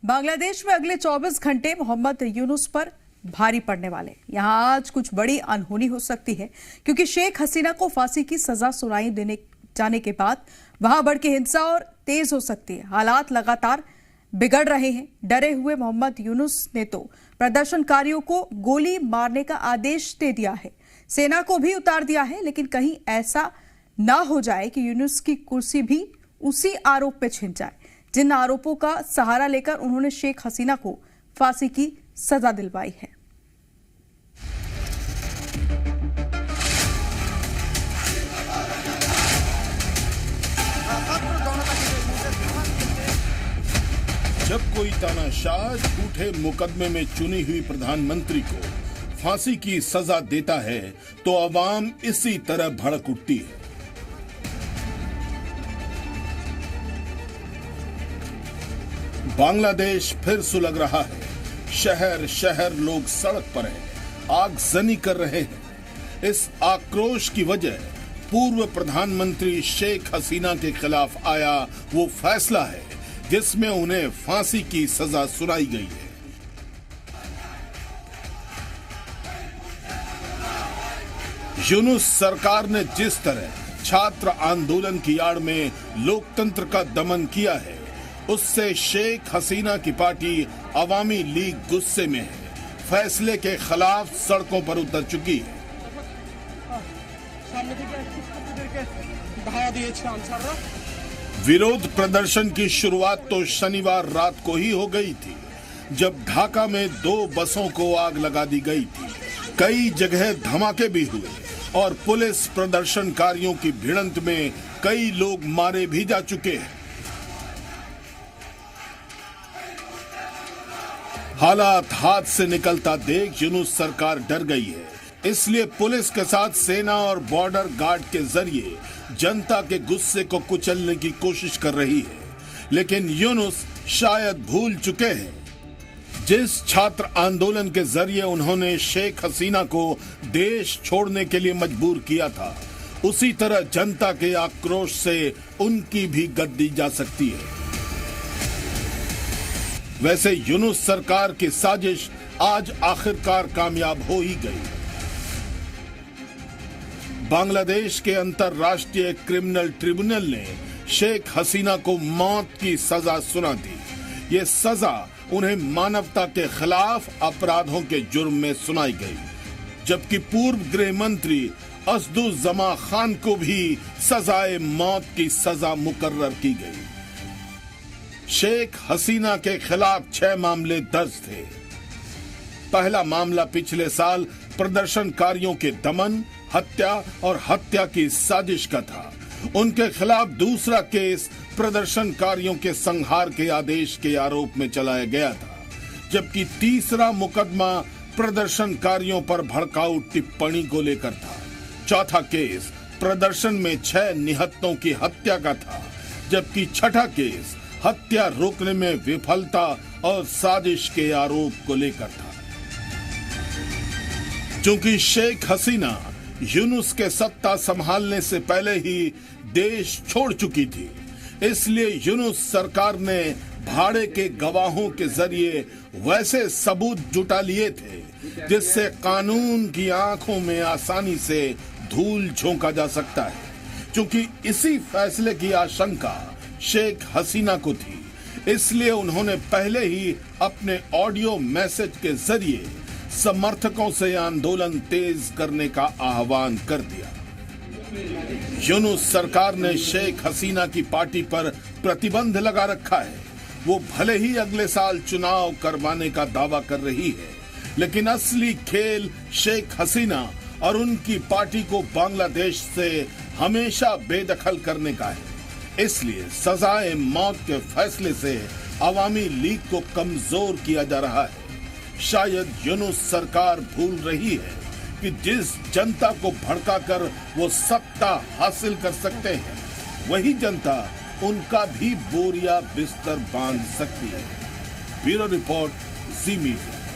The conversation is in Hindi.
बांग्लादेश में अगले 24 घंटे मोहम्मद यूनुस पर भारी पड़ने वाले। यहां आज कुछ बड़ी अनहोनी हो सकती है क्योंकि शेख हसीना को फांसी की सजा सुनाई देने जाने के बाद वहां भड़की हिंसा और तेज हो सकती है। हालात लगातार बिगड़ रहे हैं। डरे हुए मोहम्मद यूनुस ने तो प्रदर्शनकारियों को गोली मारने का आदेश दे दिया है, सेना को भी उतार दिया है। लेकिन कहीं ऐसा ना हो जाए कि यूनुस की कुर्सी भी उसी आरोप पे छिन जाए जिन आरोपों का सहारा लेकर उन्होंने शेख हसीना को फांसी की सजा दिलवाई है। जब कोई तानाशाह झूठे मुकदमे में चुनी हुई प्रधानमंत्री को फांसी की सजा देता है तो अवाम इसी तरह भड़क उठती है। बांग्लादेश फिर सुलग रहा है। शहर शहर लोग सड़क पर हैं, आगजनी कर रहे हैं। इस आक्रोश की वजह पूर्व प्रधानमंत्री शेख हसीना के खिलाफ आया वो फैसला है जिसमें उन्हें फांसी की सजा सुनाई गई है। यूनुस सरकार ने जिस तरह छात्र आंदोलन की आड़ में लोकतंत्र का दमन किया है, उससे शेख हसीना की पार्टी अवामी लीग गुस्से में है। फैसले के खिलाफ सड़कों पर उतर चुकी है। विरोध प्रदर्शन की शुरुआत तो शनिवार रात को ही हो गई थी, जब ढाका में 2 बसों को आग लगा दी गई थी। कई जगह धमाके भी हुए और पुलिस प्रदर्शनकारियों की भिड़ंत में कई लोग मारे भी जा चुके हैं। हालात हाथ से निकलता देख यूनुस सरकार डर गई है, इसलिए पुलिस के साथ सेना और बॉर्डर गार्ड के जरिए जनता के गुस्से को कुचलने की कोशिश कर रही है। लेकिन यूनुस शायद भूल चुके हैं जिस छात्र आंदोलन के जरिए उन्होंने शेख हसीना को देश छोड़ने के लिए मजबूर किया था, उसी तरह जनता के आक्रोश से उनकी भी गद्दी जा सकती है। वैसे यूनुस सरकार की साजिश आज आखिरकार कामयाब हो ही गई। बांग्लादेश के अंतर्राष्ट्रीय क्रिमिनल ट्रिब्यूनल ने शेख हसीना को मौत की सजा सुना दी। ये सजा उन्हें मानवता के खिलाफ अपराधों के जुर्म में सुनाई गई, जबकि पूर्व गृह मंत्री असदुज़्ज़मा खान को भी सजाए मौत की सजा मुकर्रर की गई। शेख हसीना के खिलाफ 6 मामले दर्ज थे। पहला मामला पिछले साल प्रदर्शनकारियों के दमन, हत्या और हत्या की साजिश का था। उनके खिलाफ दूसरा केस प्रदर्शनकारियों के संहार के आदेश के आरोप में चलाया गया था, जबकि तीसरा मुकदमा प्रदर्शनकारियों पर भड़काऊ टिप्पणी को लेकर था। चौथा केस प्रदर्शन में 6 निहत्तों की हत्या का था, जबकि छठा केस हत्या रोकने में विफलता और साजिश के आरोप को लेकर था। चूंकि शेख हसीना यूनुस के सत्ता संभालने से पहले ही देश छोड़ चुकी थी, इसलिए यूनुस सरकार ने भाड़े के गवाहों के जरिए वैसे सबूत जुटा लिए थे जिससे कानून की आंखों में आसानी से धूल झोंका जा सकता है। क्योंकि इसी फैसले की आशंका शेख हसीना को थी, इसलिए उन्होंने पहले ही अपने ऑडियो मैसेज के जरिए समर्थकों से आंदोलन तेज करने का आह्वान कर दिया। यूनुस सरकार ने शेख हसीना की पार्टी पर प्रतिबंध लगा रखा है। वो भले ही अगले साल चुनाव करवाने का दावा कर रही है, लेकिन असली खेल शेख हसीना और उनकी पार्टी को बांग्लादेश से हमेशा बेदखल करने का है। इसलिए सजाए मौत के फैसले से अवामी लीग को कमजोर किया जा रहा है। शायद यूनुस सरकार भूल रही है कि जिस जनता को भड़काकर वो सत्ता हासिल कर सकते हैं, वही जनता उनका भी बोरिया बिस्तर बांध सकती है। ब्यूरो रिपोर्ट, जी मीडिया।